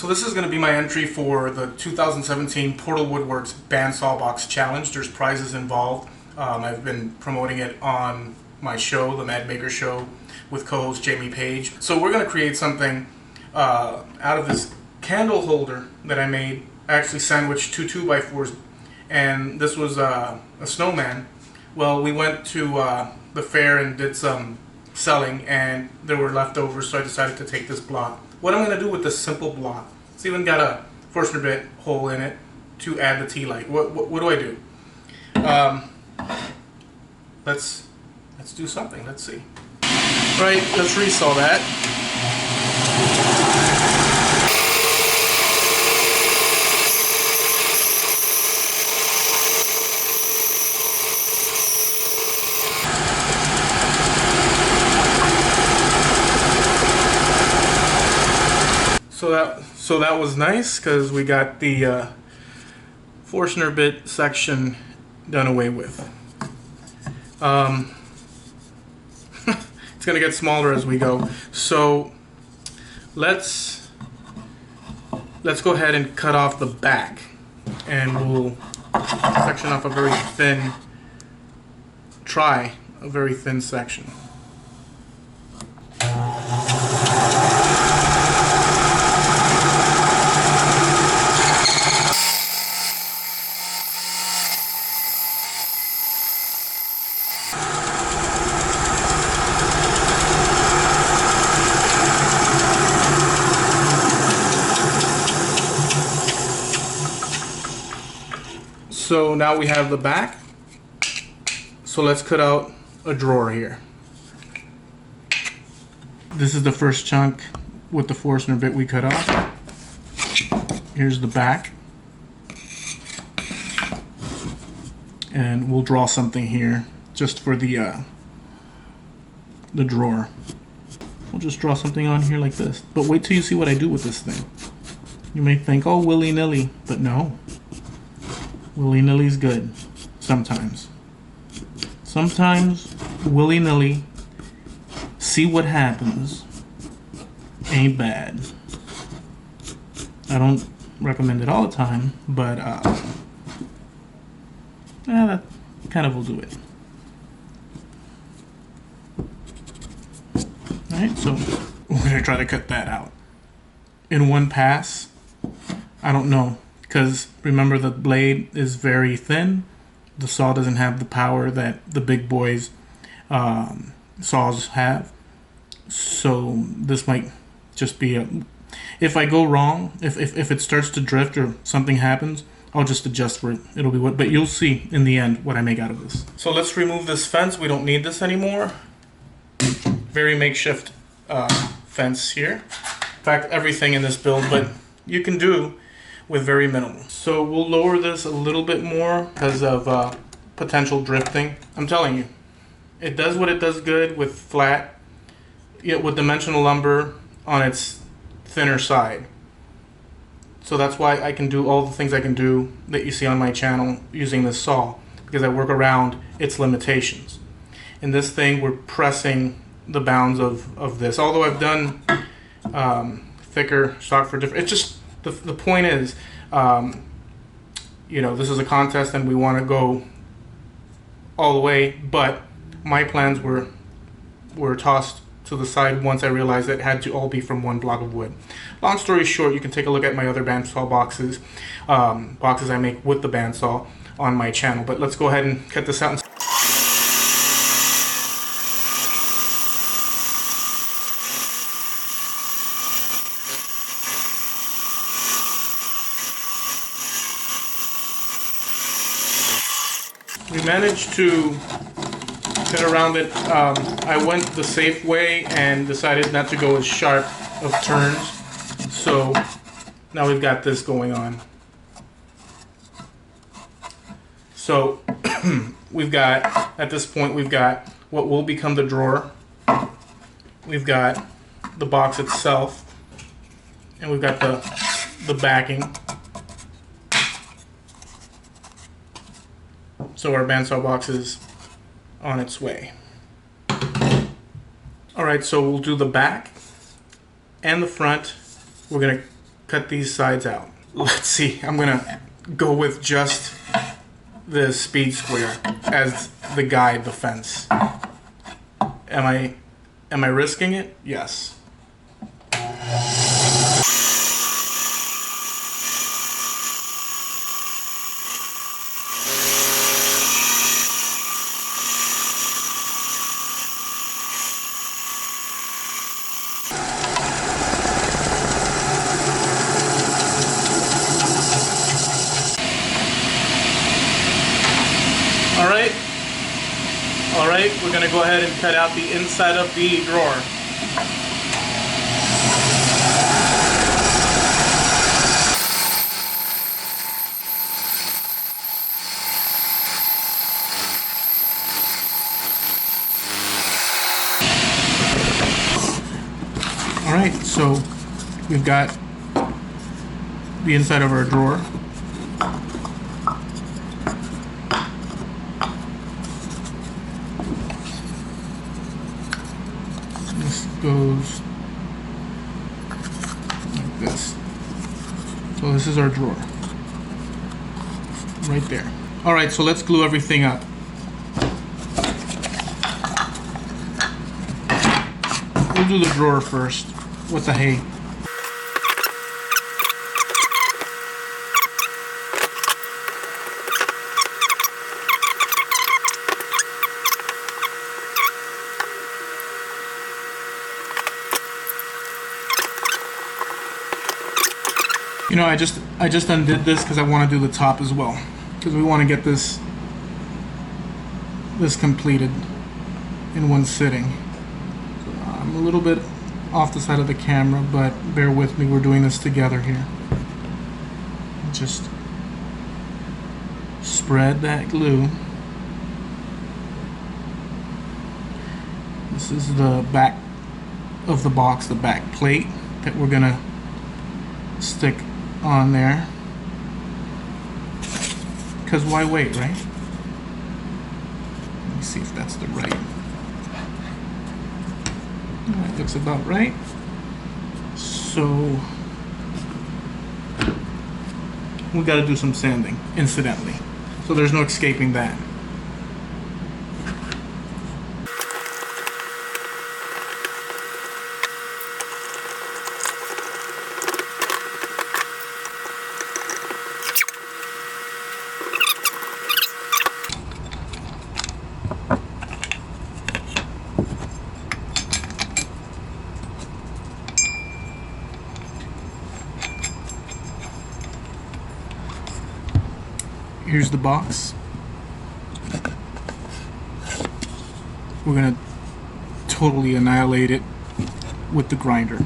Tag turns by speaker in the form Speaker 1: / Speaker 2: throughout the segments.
Speaker 1: So this is going to be my entry for the 2017 Portal Woodworks Bandsaw Box Challenge. There's prizes involved. I've been promoting it on my show, The Mad Maker Show, with co-host Jamie Page. So we're going to create something out of this candle holder that I made. I actually sandwiched two 2x4s, and this was a snowman. Well, we went to the fair and did some selling, and there were leftovers, so I decided to take this block. What I'm going to do with this simple block, it's even got a Forstner bit hole in it to add the tea light. What do I do? Let's do something. Let's see. Right, let's resaw that. So that was nice because we got the Forstner bit section done away with. It's gonna get smaller as we go. So let's go ahead and cut off the back, and we'll section off a very thin. Try a very thin section. So now we have the back. So let's cut out a drawer here. This is the first chunk with the Forstner bit we cut off. Here's the back. And we'll draw something here just for the drawer. We'll just draw something on here like this. But wait till you see what I do with this thing. You may think, oh, willy-nilly, but no. Willy-nilly's good. Sometimes. Sometimes willy-nilly, see what happens, ain't bad. I don't recommend it all the time, but that kind of will do it. Alright, so we're going to try to cut that out. In one pass, I don't know. Because remember, the blade is very thin. The saw doesn't have the power that the big boys saws have. So this might just be if I go wrong, if it starts to drift or something happens, I'll just adjust for it. It'll be what, but you'll see in the end what I make out of this. So let's remove this fence. We don't need this anymore. Very makeshift fence here. In fact, everything in this build, but you can do with very minimal. So we'll lower this a little bit more because of potential drifting. I'm telling you, it does what it does good with flat, with dimensional lumber on its thinner side. So that's why I can do all the things I can do that you see on my channel using this saw, because I work around its limitations. In this thing, we're pressing the bounds of this. Although I've done thicker stock for different, it's just the point is, this is a contest and we want to go all the way, but my plans were tossed to the side once I realized that it had to all be from one block of wood. Long story short, you can take a look at my other bandsaw boxes, boxes I make with the bandsaw on my channel. But let's go ahead and cut this out. We managed to cut around it. I went the safe way and decided not to go as sharp of turns. So now we've got this going on. So we've got, at this point, we've got what will become the drawer. We've got the box itself, and we've got the backing. So our bandsaw box is on its way. Alright, so we'll do the back and the front. We're going to cut these sides out. Let's see, I'm gonna go with just the speed square as the guide, the fence. Am I risking it? Yes. Alright, we're going to go ahead and cut out the inside of the drawer. Alright, so we've got the inside of our drawer. This goes like this. So this is our drawer. Right there. Alright, so let's glue everything up. We'll do the drawer first. What the hey? You know, I just undid this because I want to do the top as well, because we want to get this completed in one sitting. So I'm a little bit off the side of the camera, but bear with me, we're doing this together here. Just spread that glue. This is the back of the box, the back plate that we're gonna stick on there, because why wait, right? Let me see if that's the right. That looks about right. So we got to do some sanding, incidentally, so there's no escaping that. Here's the box. We're gonna totally annihilate it with the grinder.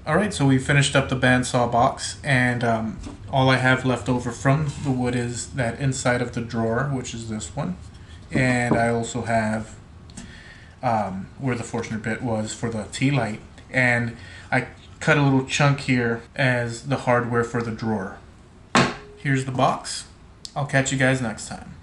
Speaker 1: Alright, so we finished up the bandsaw box, and all I have left over from the wood is that inside of the drawer, which is this one. And I also have where the Forstner bit was for the tea light. And I cut a little chunk here as the hardware for the drawer. Here's the box. I'll catch you guys next time.